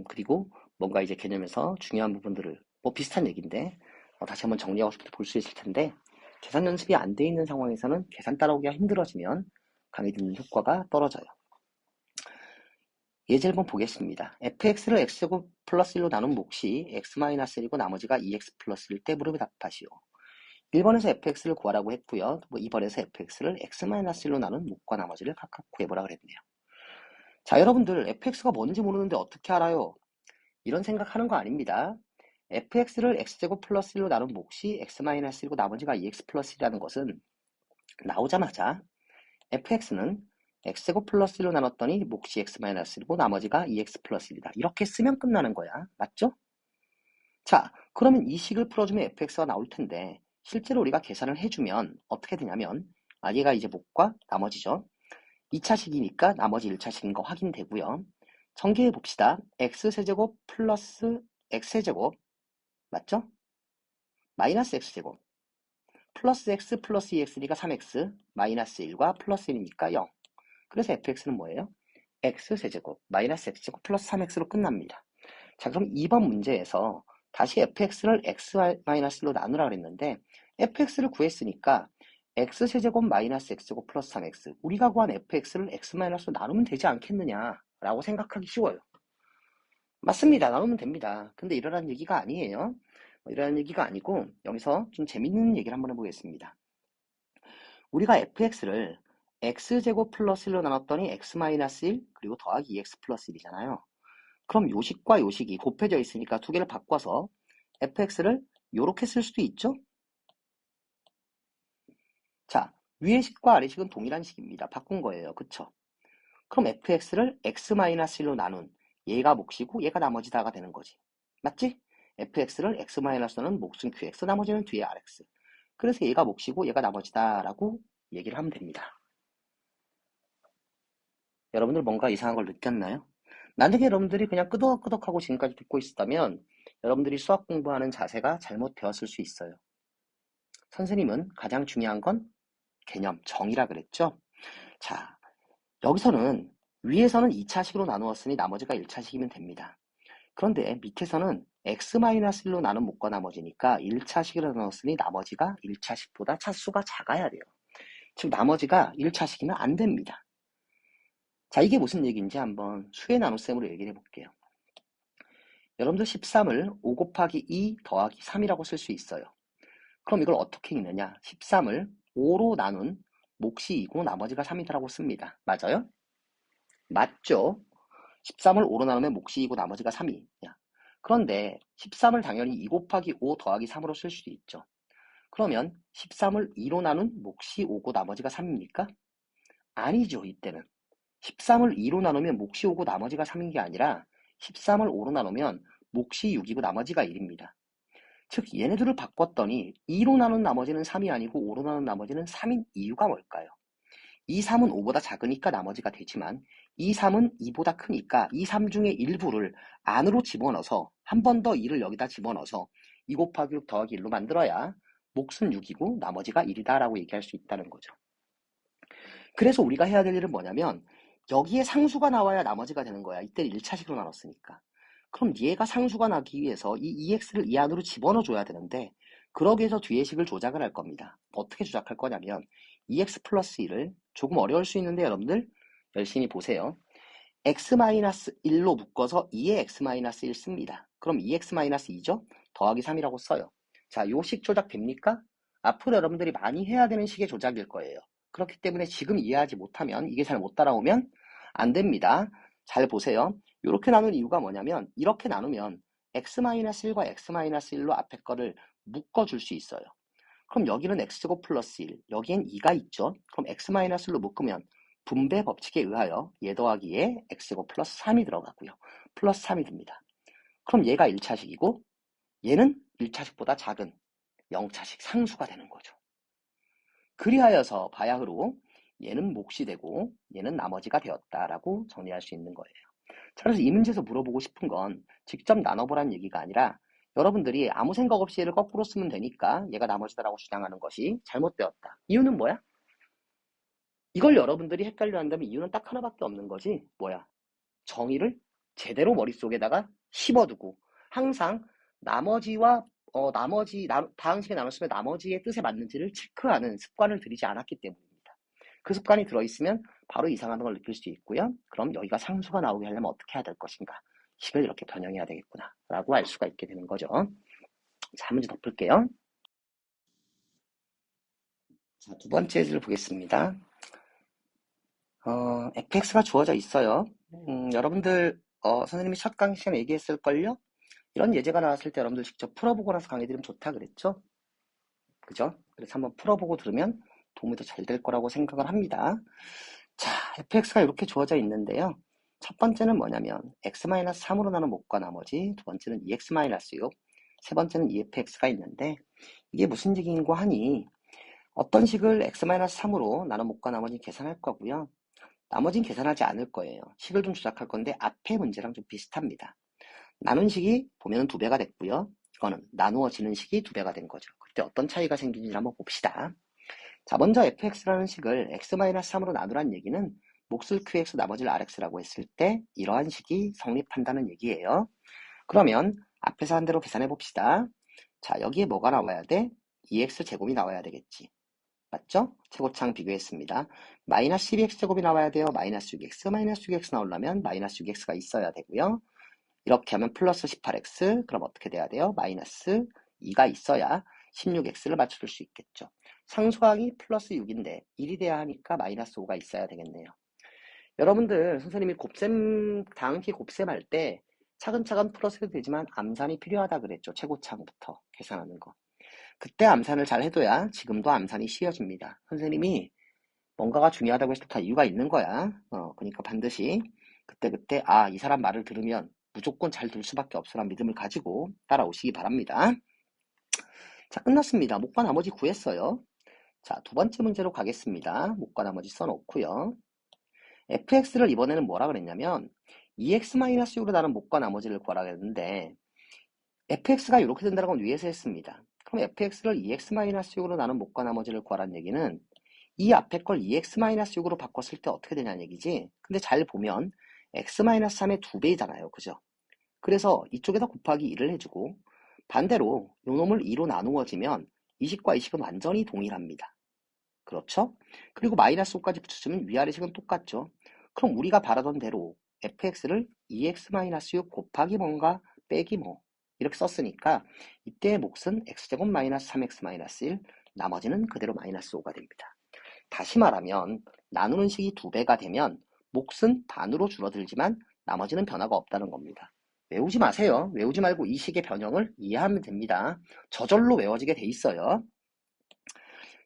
그리고 뭔가 이제 개념에서 중요한 부분들을 비슷한 얘기인데 다시 한번 정리하고 싶을 때 볼 수 있을 텐데 계산 연습이 안 돼 있는 상황에서는 계산 따라오기가 힘들어지면 강의 듣는 효과가 떨어져요. 예제를 한번 보겠습니다. fx를 x제곱 플러스 1로 나눈 몫이 x-1이고 나머지가 2x 플러스 1 때 무릎에 답하시오. 1번에서 fx를 구하라고 했고요. 2번에서 fx를 x-1로 나눈 몫과 나머지를 각각 구해보라 그랬네요. 자, 여러분들 fx가 뭔지 모르는데 어떻게 알아요? 이런 생각하는 거 아닙니다. fx를 x제곱 플러스 1로 나눈 몫이 x-1이고 나머지가 2x 플러스 1이라는 것은 나오자마자 fx는 x제곱 플러스 1로 나눴더니 몫이 x-1이고 나머지가 2x 플러스 1이다. 이렇게 쓰면 끝나는 거야. 맞죠? 자, 그러면 이 식을 풀어주면 fx가 나올 텐데 실제로 우리가 계산을 해주면 어떻게 되냐면 얘가 이제 몫과 나머지죠. 2차식이니까 나머지 1차식인 거 확인되고요. 전개해 봅시다. x세제곱 플러스 x세제곱 맞죠? 마이너스 x제곱 플러스 x 플러스 2x니까 3x 마이너스 1과 플러스 1이니까 0. 그래서 fx는 뭐예요? x세제곱 마이너스 x제곱 플러스 3x로 끝납니다. 자, 그럼 2번 문제에서 다시 fx를 x-1로 나누라 그랬는데 fx를 구했으니까 x세제곱 마이너스 x제곱 플러스 3x 우리가 구한 fx를 x-로 나누면 되지 않겠느냐라고 생각하기 쉬워요. 맞습니다. 나누면 됩니다. 근데 이러라는 얘기가 아니에요. 이러라는 얘기가 아니고 여기서 좀 재밌는 얘기를 한번 해보겠습니다. 우리가 fx를 x제곱 플러스 1로 나눴더니 x 마이너스 1 그리고 더하기 2x 플러스 1이잖아요. 그럼 요식과 요식이 곱해져 있으니까 두 개를 바꿔서 fx를 요렇게 쓸 수도 있죠. 자, 위의 식과 아래 식은 동일한 식입니다. 바꾼 거예요. 그쵸? 그럼 fx를 x-1로 나눈 얘가 몫이고 얘가 나머지다가 되는 거지. 맞지? fx를 x-는 몫은 qx, 나머지는 뒤에 rx. 그래서 얘가 몫이고 얘가 나머지다라고 얘기를 하면 됩니다. 여러분들 뭔가 이상한 걸 느꼈나요? 만약에 여러분들이 그냥 끄덕끄덕하고 지금까지 듣고 있었다면 여러분들이 수학 공부하는 자세가 잘못되었을 수 있어요. 선생님은 가장 중요한 건 개념, 정의라 그랬죠? 자, 여기서는 위에서는 2차식으로 나누었으니 나머지가 1차식이면 됩니다. 그런데 밑에서는 x-1로 나눈 몫과 나머지니까 1차식으로 나눴으니 나머지가 1차식보다 차수가 작아야 돼요. 즉 나머지가 1차식이면 안 됩니다. 자, 이게 무슨 얘기인지 한번 수의 나눗셈으로 얘기를 해볼게요. 여러분들 13을 5 곱하기 2 더하기 3이라고 쓸 수 있어요. 그럼 이걸 어떻게 읽느냐? 13을 5로 나눈 몫이 2고 나머지가 3이라고 씁니다. 맞아요? 맞죠? 13을 5로 나누면 몫이 2고 나머지가 3이야. 그런데 13을 당연히 2 곱하기 5 더하기 3으로 쓸 수도 있죠. 그러면 13을 2로 나눈 몫이 5고 나머지가 3입니까? 아니죠. 이때는 13을 2로 나누면 몫이 5고 나머지가 3인 게 아니라 13을 5로 나누면 몫이 6이고 나머지가 1입니다. 즉 얘네들을 바꿨더니 2로 나눈 나머지는 3이 아니고 5로 나눈 나머지는 3인 이유가 뭘까요? 이 3은 5보다 작으니까 나머지가 되지만 이 3은 2보다 크니까 이 3 중에 일부를 안으로 집어넣어서 한 번 더 2를 여기다 집어넣어서 2 곱하기 6 더하기 1로 만들어야 몫은 6이고 나머지가 1이다 라고 얘기할 수 있다는 거죠. 그래서 우리가 해야 될 일은 뭐냐면 여기에 상수가 나와야 나머지가 되는 거야. 이때는 1차식으로 나눴으니까. 그럼 얘가 상수가 나기 위해서 이 EX를 이 안으로 집어넣어 줘야 되는데 그러기 위해서 뒤에 식을 조작을 할 겁니다. 어떻게 조작할 거냐면 EX 플러스 1을 조금 어려울 수 있는데 여러분들 열심히 보세요. x-1로 묶어서 2의 x-1 씁니다. 그럼 2x-2죠? 더하기 3이라고 써요. 자, 요 식 조작 됩니까? 앞으로 여러분들이 많이 해야 되는 식의 조작일 거예요. 그렇기 때문에 지금 이해하지 못하면 이게 잘 못 따라오면 안 됩니다. 잘 보세요. 이렇게 나눈 이유가 뭐냐면 이렇게 나누면 x-1과 x-1로 앞에 거를 묶어줄 수 있어요. 그럼 여기는 x제곱 플러스 1, 여기엔 2가 있죠. 그럼 x-1로 묶으면 분배 법칙에 의하여 얘 더하기 얘 x제곱 플러스 3이 들어가고요. 플러스 3이 듭니다. 그럼 얘가 1차식이고 얘는 1차식보다 작은 0차식 상수가 되는 거죠. 그리하여서 바야흐로 얘는 몫이 되고 얘는 나머지가 되었다라고 정리할 수 있는 거예요. 자, 그래서 이 문제에서 물어보고 싶은 건 직접 나눠보라는 얘기가 아니라 여러분들이 아무 생각 없이 얘를 거꾸로 쓰면 되니까 얘가 나머지다라고 주장하는 것이 잘못되었다. 이유는 뭐야? 이걸 여러분들이 헷갈려 한다면 이유는 딱 하나밖에 없는 거지. 뭐야? 정의를 제대로 머릿속에다가 씹어두고 항상 나머지와 다항식에 나눴으면 나머지의 뜻에 맞는지를 체크하는 습관을 들이지 않았기 때문입니다. 그 습관이 들어있으면 바로 이상한 걸 느낄 수 있고요. 그럼 여기가 상수가 나오게 하려면 어떻게 해야 될 것인가? 식을 이렇게 변형해야 되겠구나 라고 알 수가 있게 되는 거죠. 자, 한 문제 더 풀게요. 자, 두 번째를 보겠습니다. fx가 주어져 있어요. 여러분들 선생님이 첫 강의 시간에 얘기했을걸요? 이런 예제가 나왔을 때 여러분들 직접 풀어보고 나서 강의 들으면 좋다 그랬죠? 그죠? 그래서 한번 풀어보고 들으면 도움이 더 잘 될 거라고 생각을 합니다. 자, fx가 이렇게 주어져 있는데요. 첫 번째는 뭐냐면 x-3으로 나눈 몫과 나머지, 두 번째는 2x-6, 세 번째는 2fx가 있는데 이게 무슨 얘기인고 하니 어떤 식을 x-3으로 나눈 몫과 나머지 계산할 거고요. 나머지는 계산하지 않을 거예요. 식을 좀 조작할 건데 앞에 문제랑 좀 비슷합니다. 나눈 식이 보면 2배가 됐고요. 이거는 나누어지는 식이 2배가 된 거죠. 그때 어떤 차이가 생기는지 한번 봅시다. 자, 먼저 fx라는 식을 x-3으로 나누란 얘기는 몫을 qx 나머지를 rx라고 했을 때 이러한 식이 성립한다는 얘기예요. 그러면 앞에서 한 대로 계산해 봅시다. 자, 여기에 뭐가 나와야 돼? 2x 제곱이 나와야 되겠지. 맞죠? 최고창 비교했습니다. 마이너스 12x제곱이 나와야 돼요. 마이너스 6x, 마이너스 6x 나오려면 마이너스 6x가 있어야 되고요. 이렇게 하면 플러스 18x, 그럼 어떻게 돼야 돼요? 마이너스 2가 있어야 16x를 맞춰줄 수 있겠죠. 상수항이 플러스 6인데 1이 돼야 하니까 마이너스 5가 있어야 되겠네요. 여러분들 선생님이 곱셈 다항키 곱셈할 때 차근차근 풀어서도 되지만 암산이 필요하다 그랬죠. 최고차항부터 계산하는 거. 그때 암산을 잘 해둬야 지금도 암산이 쉬워집니다. 선생님이 뭔가가 중요하다고 해서 다 이유가 있는 거야. 그러니까 반드시 그때 이 사람 말을 들으면 무조건 잘 될 수밖에 없으란 믿음을 가지고 따라오시기 바랍니다. 자, 끝났습니다. 목과 나머지 구했어요. 자, 두 번째 문제로 가겠습니다. 목과 나머지 써놓고요. fx를 이번에는 뭐라 그랬냐면 2x-6으로 나눈 목과 나머지를 구하라 그랬는데 fx가 이렇게 된다는 건 위에서 했습니다. 그럼 fx를 2x-6으로 나눈 목과 나머지를 구하라는 얘기는 이 앞에 걸 2x-6으로 바꿨을 때 어떻게 되냐는 얘기지. 근데 잘 보면 x-3의 2배잖아요. 그죠? 그래서 이쪽에다 곱하기 1을 해주고 반대로 요 놈을 2로 나누어지면 이 식과 이 식은 완전히 동일합니다. 그렇죠? 그리고 마이너스 5까지 붙여주면 위아래 식은 똑같죠. 그럼 우리가 바라던 대로 fx를 2x-6 곱하기 뭔가 빼기 뭐 이렇게 썼으니까 이때의 몫은 x제곱 마이너스 3x-1 나머지는 그대로 마이너스 5가 됩니다. 다시 말하면 나누는 식이 2배가 되면 몫은 반으로 줄어들지만 나머지는 변화가 없다는 겁니다. 외우지 마세요. 외우지 말고 이 식의 변형을 이해하면 됩니다. 저절로 외워지게 돼 있어요.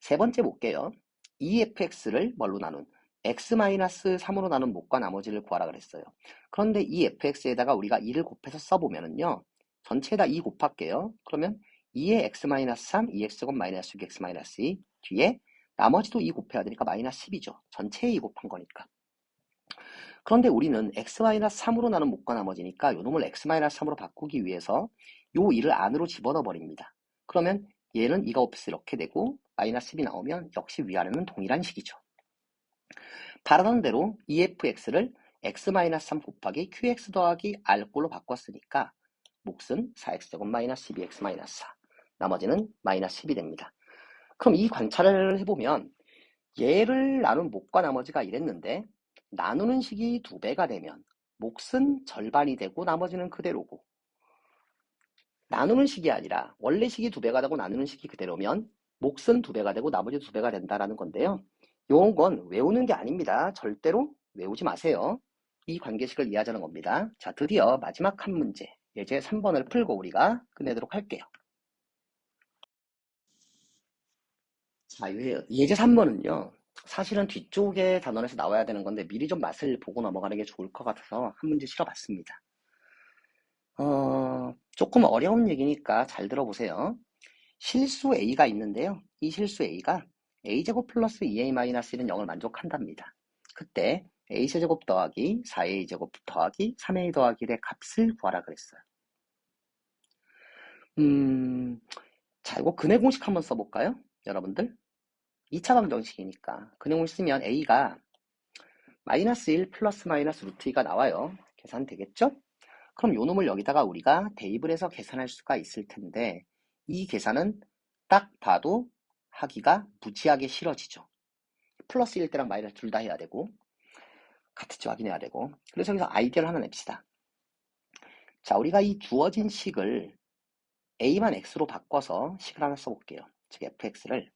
세 번째 볼게요. 2fx를 뭘로 나눈 x-3으로 나눈 목과 나머지를 구하라 그랬어요. 그런데 이 fx에다가 우리가 2를 곱해서 써보면은요. 전체에다 2 곱할게요. 그러면 2의 x-3, 2x제곱 마이너스 6x-2 뒤에 나머지도 2 곱해야 되니까 마이너스 10이죠. 전체에 2 곱한 거니까. 그런데 우리는 x-3으로 나눈 목과 나머지니까 요 놈을 x-3으로 바꾸기 위해서 요 2를 안으로 집어넣어 버립니다. 그러면 얘는 2가 없어서 이렇게 되고 마이너스 10이 나오면 역시 위아래는 동일한 식이죠. 바라던 대로 EFX를 x-3 곱하기 QX 더하기 R꼴로 바꿨으니까 몫은 4x제곱 마이너스 12x 마이너스 4 나머지는 마이너스 10이 됩니다. 그럼 이 관찰을 해보면 얘를 나눈 목과 나머지가 이랬는데 나누는 식이 2배가 되면 몫은 절반이 되고 나머지는 그대로고 나누는 식이 아니라 원래 식이 2배가 되고 나누는 식이 그대로면 몫은 2배가 되고 나머지도 2배가 된다는 건데요. 요건 건 외우는 게 아닙니다. 절대로 외우지 마세요. 이 관계식을 이해하자는 겁니다. 자, 드디어 마지막 한 문제, 예제 3번을 풀고 우리가 끝내도록 할게요. 자, 예제 3번은요. 사실은 뒤쪽에 단원에서 나와야 되는 건데 미리 좀 맛을 보고 넘어가는 게 좋을 것 같아서 한 문제 실어봤습니다. 조금 어려운 얘기니까 잘 들어보세요. 실수 a가 있는데요. 이 실수 a가 a제곱 플러스 2a-1은 0을 만족한답니다. 그때 a세제곱 더하기 4a제곱 더하기 3a 더하기 1의 값을 구하라 그랬어요. 자, 이거 근해 공식 한번 써볼까요? 여러분들? 2차 방정식이니까 근해 공식 쓰면 a가 마이너스 1 플러스 마이너스 루트 2가 나와요. 계산되겠죠? 그럼 요 놈을 여기다가 우리가 대입을 해서 계산할 수가 있을 텐데 이 계산은 딱 봐도 하기가 무지하게 싫어지죠. 플러스 1 때랑 마이너스 둘 다 해야 되고 같은지 확인해야 되고 그래서 여기서 아이디어를 하나 냅시다. 자, 우리가 이 주어진 식을 a만 x로 바꿔서 식을 하나 써볼게요. 즉 fx를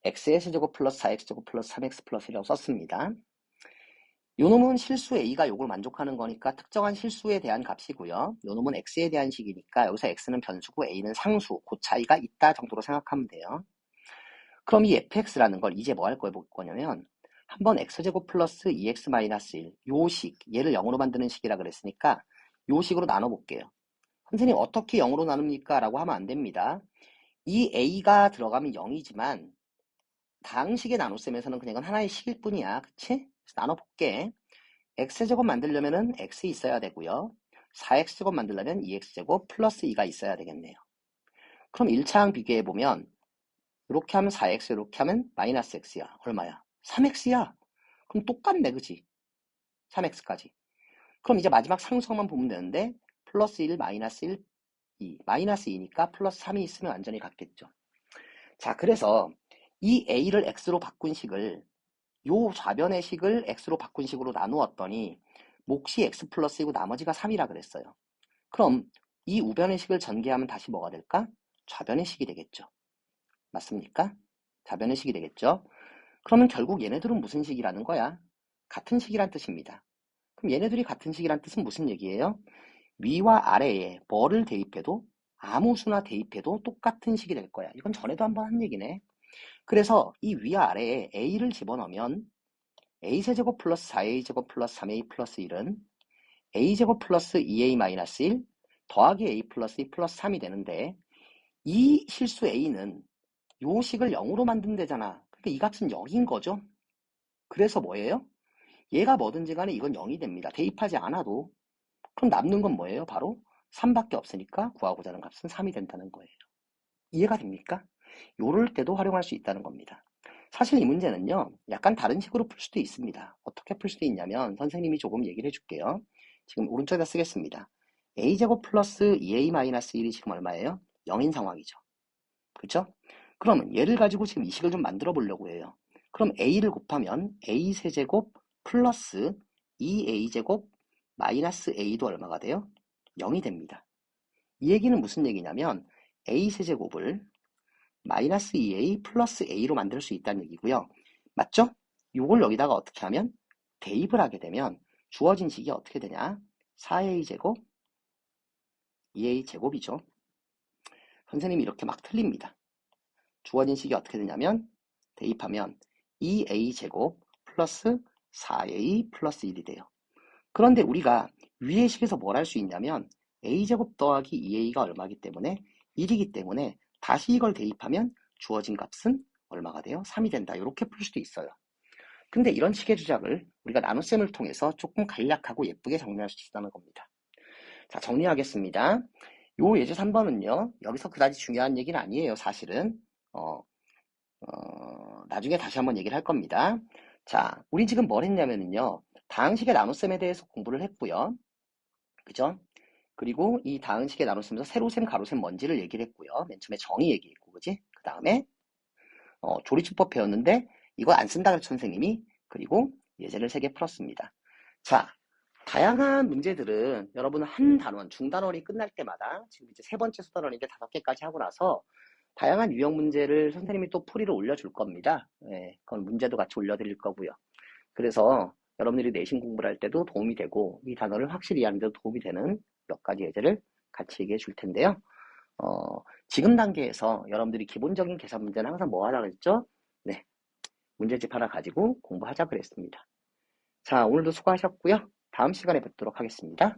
x의 세제곱 플러스 4x제곱 플러스 3x 플러스 1이라고 썼습니다. 요놈은 실수 a가 요걸 만족하는 거니까 특정한 실수에 대한 값이고요. 요놈은 x에 대한 식이니까 여기서 x는 변수고 a는 상수, 그 차이가 있다 정도로 생각하면 돼요. 그럼 이 fx라는 걸 이제 뭐 할 거냐면 한번 x제곱 플러스 2x 마이너스 1 요 식, 얘를 0으로 만드는 식이라 그랬으니까 요 식으로 나눠볼게요. 선생님 어떻게 0으로 나눕니까? 라고 하면 안 됩니다. 이 a가 들어가면 0이지만 다항식의 나눗셈에서는 그냥 하나의 식일 뿐이야. 그치? 그래서 나눠볼게. x제곱 만들려면은 x 있어야 되고요. 4x제곱 만들려면 2x제곱 플러스 2가 있어야 되겠네요. 그럼 1차항 비교해보면 이렇게 하면 4x, 이렇게 하면 마이너스 x야. 얼마야? 3x야. 그럼 똑같네, 그지? 3x까지. 그럼 이제 마지막 상수항만 보면 되는데 플러스 1, 마이너스 1, 2. 마이너스 2니까 플러스 3이 있으면 완전히 같겠죠. 자, 그래서 이 a를 x로 바꾼 식을 요 좌변의 식을 x로 바꾼 식으로 나누었더니 몫이 x 플러스 2고 나머지가 3이라 그랬어요. 그럼 이 우변의 식을 전개하면 다시 뭐가 될까? 좌변의 식이 되겠죠. 맞습니까? 자변의 식이 되겠죠? 그러면 결국 얘네들은 무슨 식이라는 거야? 같은 식이란 뜻입니다. 그럼 얘네들이 같은 식이란 뜻은 무슨 얘기예요? 위와 아래에 뭐를 대입해도 아무 수나 대입해도 똑같은 식이 될 거야. 이건 전에도 한번 한 얘기네. 그래서 이 위와 아래에 a를 집어넣으면 a세제곱 플러스 4a제곱 플러스 3a 플러스 1은 a제곱 플러스 2a-1 더하기 a 플러스 2 플러스 3이 되는데 이 실수 a는 요 식을 0으로 만든대잖아. 그러니까 이 값은 0인 거죠. 그래서 뭐예요? 얘가 뭐든지 간에 이건 0이 됩니다. 대입하지 않아도. 그럼 남는 건 뭐예요? 바로 3밖에 없으니까 구하고자 하는 값은 3이 된다는 거예요. 이해가 됩니까? 요럴 때도 활용할 수 있다는 겁니다. 사실 이 문제는요, 약간 다른 식으로 풀 수도 있습니다. 어떻게 풀 수도 있냐면 선생님이 조금 얘기를 해줄게요. 지금 오른쪽에다 쓰겠습니다. a제곱 플러스 2a-1이 지금 얼마예요? 0인 상황이죠. 그렇죠? 그러면 얘를 가지고 지금 이 식을 좀 만들어 보려고 해요. 그럼 a를 곱하면 a 세제곱 플러스 2a제곱 마이너스 a도 얼마가 돼요? 0이 됩니다. 이 얘기는 무슨 얘기냐면 a 세제곱을 마이너스 2a 플러스 a로 만들 수 있다는 얘기고요. 맞죠? 이걸 여기다가 어떻게 하면 대입을 하게 되면 주어진 식이 어떻게 되냐? 4a 제곱 2a 제곱이죠. 선생님이 이렇게 막 틀립니다. 주어진 식이 어떻게 되냐면 대입하면 2a 제곱 플러스 4a 플러스 1이 돼요. 그런데 우리가 위의 식에서 뭘 할 수 있냐면 a 제곱 더하기 2a가 얼마기 때문에 1이기 때문에 다시 이걸 대입하면 주어진 값은 얼마가 돼요? 3이 된다. 이렇게 풀 수도 있어요. 근데 이런 식의 주작을 우리가 나눗셈을 통해서 조금 간략하고 예쁘게 정리할 수 있다는 겁니다. 자, 정리하겠습니다. 요 예제 3번은요. 여기서 그다지 중요한 얘기는 아니에요. 사실은. 나중에 다시 한번 얘기를 할 겁니다. 자, 우리 지금 뭘 했냐면요. 다항식의 나눗셈에 대해서 공부를 했고요. 그죠? 그리고 이 다항식의 나눗셈에서 세로셈, 가로셈 뭔지를 얘기를 했고요. 맨 처음에 정의 얘기했고, 그지? 그 다음에 조리수법 배웠는데 이거 안 쓴다 그랬죠, 선생님이. 그리고 예제를 3개 풀었습니다. 자, 다양한 문제들은 여러분 한 단원, 중단원이 끝날 때마다 지금 이제 3번째 수단원인데 5개까지 하고 나서 다양한 유형 문제를 선생님이 또 풀이를 올려줄 겁니다. 예, 그건 문제도 같이 올려드릴 거고요. 그래서 여러분들이 내신 공부를 할 때도 도움이 되고 이 단어를 확실히 이해하는 데도 도움이 되는 몇 가지 예제를 같이 얘기해 줄 텐데요. 지금 단계에서 여러분들이 기본적인 계산 문제는 항상 뭐 하라 그랬죠? 네, 문제집 하나 가지고 공부하자 그랬습니다. 자, 오늘도 수고하셨고요. 다음 시간에 뵙도록 하겠습니다.